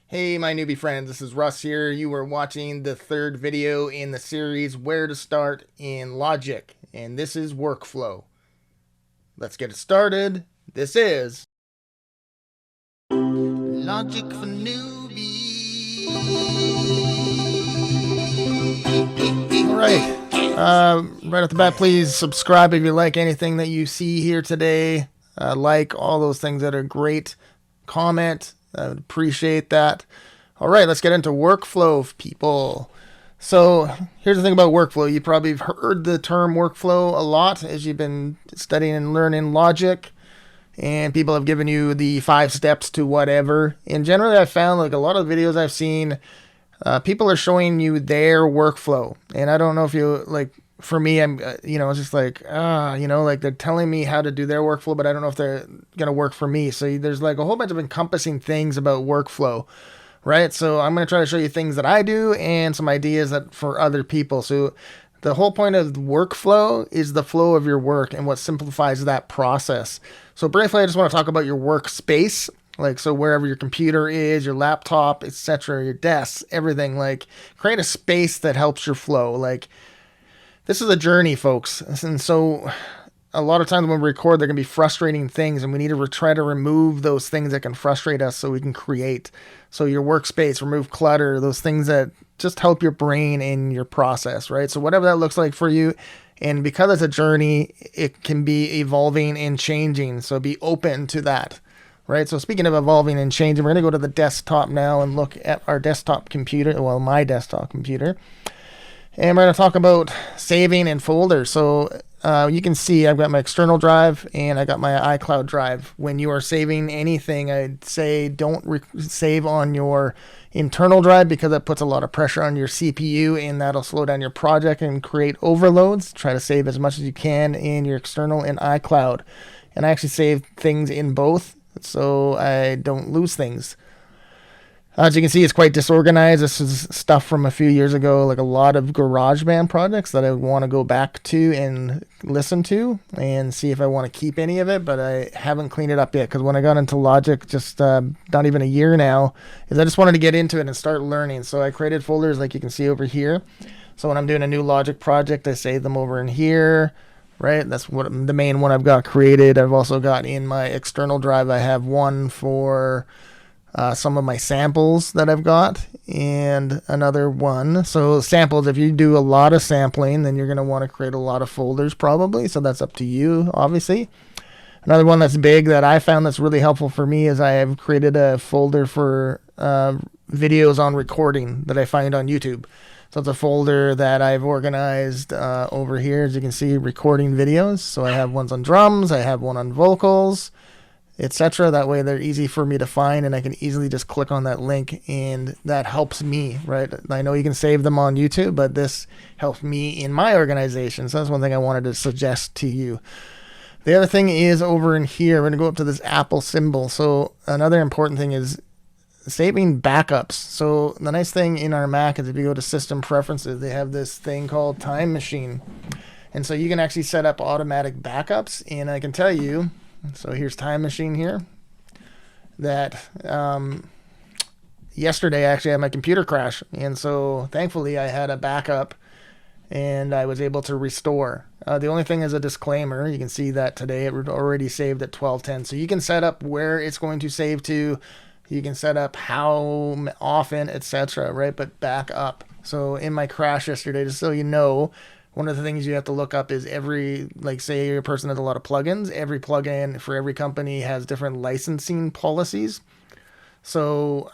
Hey, my newbie friends, this is Russ here. You are watching the third video in the series Where to Start in Logic, and this is Workflow. Let's get it started. This is Logic for Newbies. Alright, right off the bat, please subscribe if you like anything that you see here today. Like all those things that are great. Comment, I would appreciate that. All right, let's get into workflow, people. So here's the thing about workflow. You probably have heard the term workflow a lot as you've been studying and learning logic, and people have given you the 5 steps to whatever. And generally, I've found like a lot of videos I've seen, people are showing you their workflow, and I don't know if you like. For me, I'm, it's just like, like they're telling me how to do their workflow, but I don't know if they're gonna work for me. So there's like a whole bunch of encompassing things about workflow, right? So I'm going to try to show you things that I do and some ideas that for other people. So the whole point of workflow is the flow of your work and what simplifies that process. So briefly, I just want to talk about your workspace. Like, so wherever your computer is, your laptop, etc., your desk, everything, like create a space that helps your flow. Like, this is a journey, folks. And so a lot of times when we record, there can be frustrating things, and we need to try to remove those things that can frustrate us so we can create. So your workspace, remove clutter, those things that just help your brain in your process, right? So whatever that looks like for you. And because it's a journey, it can be evolving and changing. So be open to that, right? So speaking of evolving and changing, we're going to go to the desktop now and look at our desktop computer. Well, my desktop computer. And we're going to talk about saving in folders. So you can see I've got my external drive and I got my iCloud drive. When you are saving anything, I'd say don't save on your internal drive because that puts a lot of pressure on your CPU and that'll slow down your project and create overloads. Try to save as much as you can in your external and iCloud. And I actually save things in both so I don't lose things. As you can see, it's quite disorganized. This is stuff from a few years ago, like a lot of GarageBand projects that I want to go back to and listen to and see if I want to keep any of it, but I haven't cleaned it up yet because when I got into Logic, just not even a year now, is I just wanted to get into it and start learning. So I created folders like you can see over here. So when I'm doing a new Logic project, I save them over in here, right? That's what the main one I've got created. I've also got in my external drive, I have one for some of my samples that I've got and another one. So samples, if you do a lot of sampling, then you're going to want to create a lot of folders probably. So that's up to you, obviously. Another one that's big that I found that's really helpful for me is I have created a folder for videos on recording that I find on YouTube. So it's a folder that I've organized over here, as you can see, recording videos. So I have ones on drums, I have one on vocals, etc. That way they're easy for me to find and I can easily just click on that link and that helps me, right? I know you can save them on YouTube, but this helps me in my organization. So that's one thing I wanted to suggest to you. The other thing is over in here, we're going to go up to this Apple symbol. So another important thing is saving backups. So the nice thing in our Mac is if you go to System Preferences, they have this thing called Time Machine. And so you can actually set up automatic backups. And I can tell you, so here's Time Machine here, that yesterday actually I had my computer crash. And so thankfully I had a backup and I was able to restore. The only thing is a disclaimer. You can see that today it already saved at 12:10. So you can set up where it's going to save to. You can set up how often, etc. Right? But back up. So in my crash yesterday, just so you know, one of the things you have to look up is every, like say you're a person that has a lot of plugins, every plugin for every company has different licensing policies. So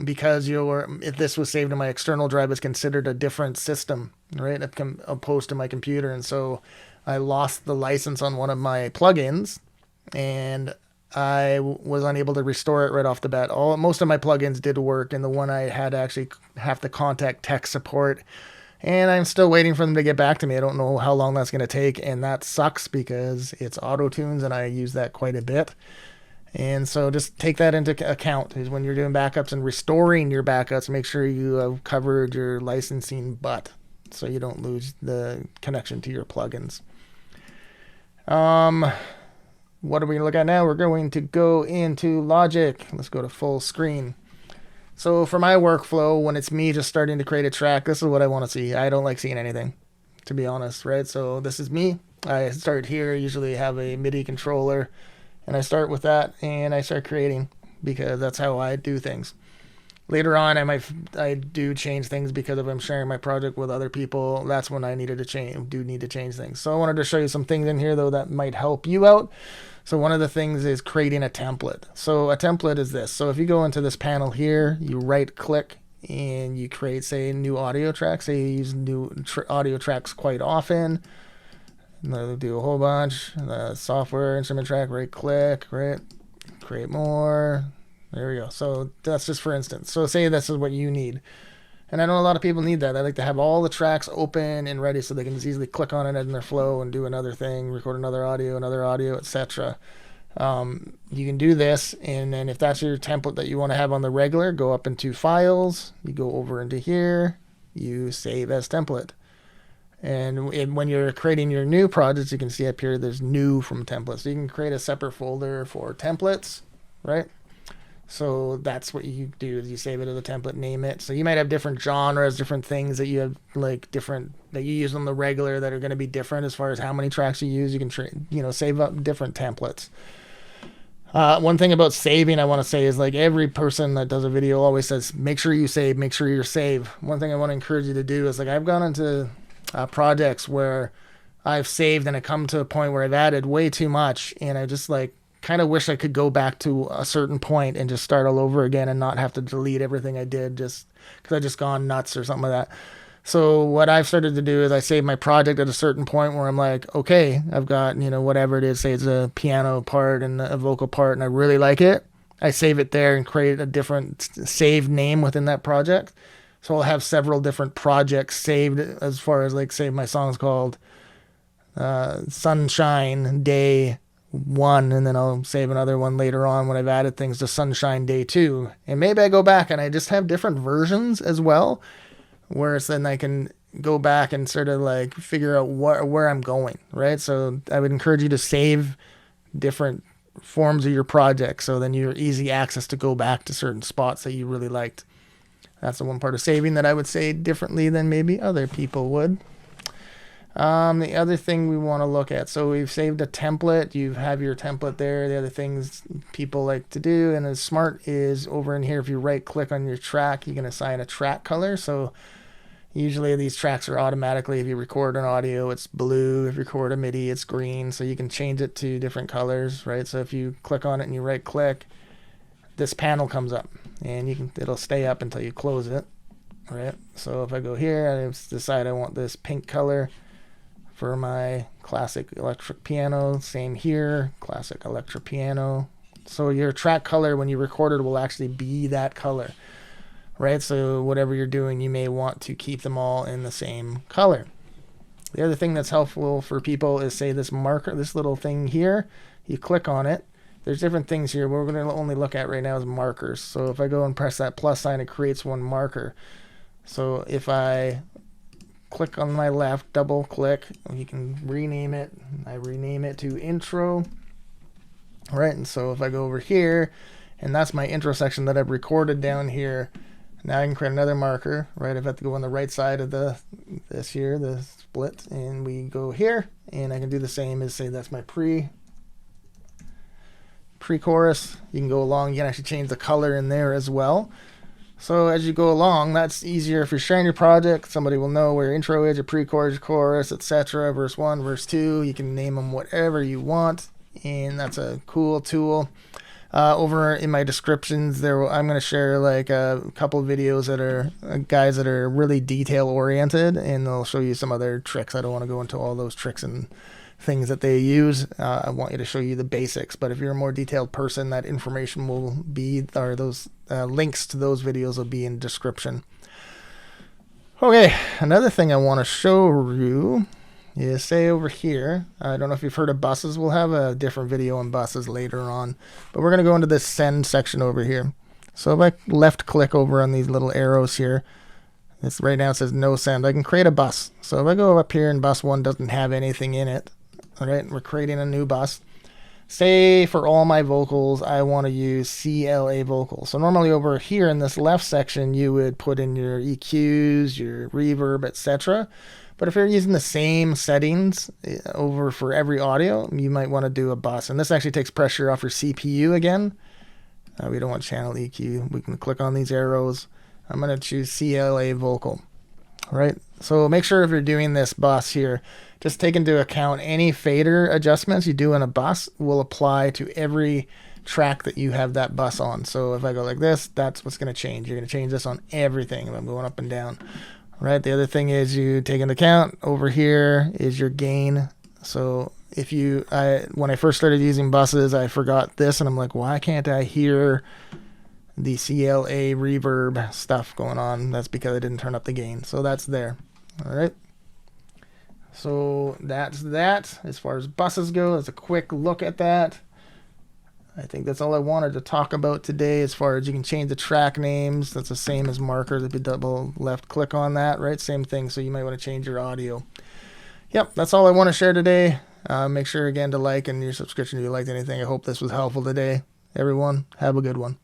because if this was saved in my external drive, it's considered a different system, right? Opposed to my computer. And so I lost the license on one of my plugins and I was unable to restore it right off the bat. Most of my plugins did work, and the one I had to actually have to contact tech support. And I'm still waiting for them to get back to me. I don't know how long that's going to take. And that sucks because it's auto tunes and I use that quite a bit. And so just take that into account is when you're doing backups and restoring your backups, make sure you have covered your licensing butt so you don't lose the connection to your plugins. What are we going to look at now? We're going to go into Logic. Let's go to full screen. So for my workflow, when it's me just starting to create a track, this is what I want to see. I don't like seeing anything, to be honest, right? So this is me. I start here, usually have a MIDI controller, and I start with that and I start creating because that's how I do things. Later on, I do change things because if I'm sharing my project with other people, that's when I need to change things. So I wanted to show you some things in here though that might help you out. So one of the things is creating a template. So a template is this. So if you go into this panel here, you right click and you create, say, new audio tracks. Say you use new audio tracks quite often. They'll do a whole bunch. Software, instrument track, right click, right? Create more. There we go. So that's just for instance. So say this is what you need. And I know a lot of people need that. They like to have all the tracks open and ready so they can just easily click on it in their flow and do another thing, record another audio, etc. You can do this, and then if that's your template that you want to have on the regular, go up into Files, you go over into here, you save as template. And when you're creating your new projects, you can see up here there's new from templates. So you can create a separate folder for templates, right? So that's what you do, is you save it as a template, name it. So you might have different genres, different things that you have, like different that you use on the regular that are going to be different as far as how many tracks you use. You can save up different templates. One thing about saving I want to say is, like, every person that does a video always says, make sure you save, make sure you save. One thing I want to encourage you to do is, like, I've gone into projects where I've saved and I come to a point where I've added way too much, and I just like kind of wish I could go back to a certain point and just start all over again and not have to delete everything I did just because I just gone nuts or something like that. So what I've started to do is I save my project at a certain point where I'm like, okay, I've got, whatever it is, say it's a piano part and a vocal part and I really like it. I save it there and create a different saved name within that project. So I'll have several different projects saved, as far as, like, say my song's called Sunshine Day 1, and then I'll save another one later on when I've added things to Sunshine Day 2. And maybe I go back and I just have different versions as well, whereas then I can go back and sort of like figure out where I'm going, right? So I would encourage you to save different forms of your project, so then you're easy access to go back to certain spots that you really liked. That's the one part of saving that I would say differently than maybe other people would. The other thing we want to look at, so we've saved a template. You have your template there. The other things people like to do, and as smart, is over in here, if you right click on your track, you can assign a track color. So usually these tracks are automatically, if you record an audio, it's blue. If you record a MIDI, it's green. So you can change it to different colors, right? So if you click on it and you right click, this panel comes up, and it'll stay up until you close it, right? So if I go here and I decide I want this pink color for my classic electric piano, same here, classic electric piano. So your track color when you record it will actually be that color, right? So whatever you're doing, you may want to keep them all in the same color. The other thing that's helpful for people is, say, this marker, this little thing here, you click on it. There's different things here. What we're going to only look at right now is markers. So if I go and press that plus sign, it creates one marker. So if I click on my left, double click, you can rename it. I rename it to intro. All right, and so if I go over here, and that's my intro section that I've recorded down here. Now I can create another marker, right? I've got to go on the right side of the split, and we go here, and I can do the same as, say, that's my pre-chorus. You can go along, you can actually change the color in there as well. So as you go along, that's easier if you're sharing your project. Somebody will know where your intro is, your pre-chorus, your chorus, etc. Verse 1, verse 2. You can name them whatever you want, and that's a cool tool. Over in my descriptions, I'm going to share like a couple of videos that are guys that are really detail oriented, and they'll show you some other tricks. I don't want to go into all those tricks and things that they use. I want you to show you the basics, but if you're a more detailed person, that information will be, or those links to those videos will be in description. Okay, another thing I want to show you is, say, over here, I don't know if you've heard of buses. We'll have a different video on buses later on, but we're going to go into this send section over here. So if I left click over on these little arrows here, it's right now it says no send. I can create a bus. So if I go up here and bus 1 doesn't have anything in it, all right, we're creating a new bus. say for all my vocals, I want to use CLA vocals. So normally over here in this left section, you would put in your EQs, your reverb, etc. But if you're using the same settings over for every audio, you might want to do a bus. And this actually takes pressure off your CPU again. We don't want channel EQ. We can click on these arrows. I'm going to choose CLA vocal. All right. So make sure if you're doing this bus here, just take into account any fader adjustments you do in a bus will apply to every track that you have that bus on. So if I go like this, that's what's going to change. You're going to change this on everything if I'm going up and down. All right. The other thing is you take into account over here is your gain. So if when I first started using buses, I forgot this and I'm like, why can't I hear the CLA reverb stuff going on? That's because I didn't turn up the gain. So that's there. All right. So that's that. As far as buses go, that's a quick look at that. I think that's all I wanted to talk about today. As far as you can change the track names, that's the same as markers. If you double left click on that, right? Same thing. So you might want to change your audio. Yep, that's all I want to share today. Make sure again to like and your subscription if you liked anything. I hope this was helpful today. Everyone, have a good one.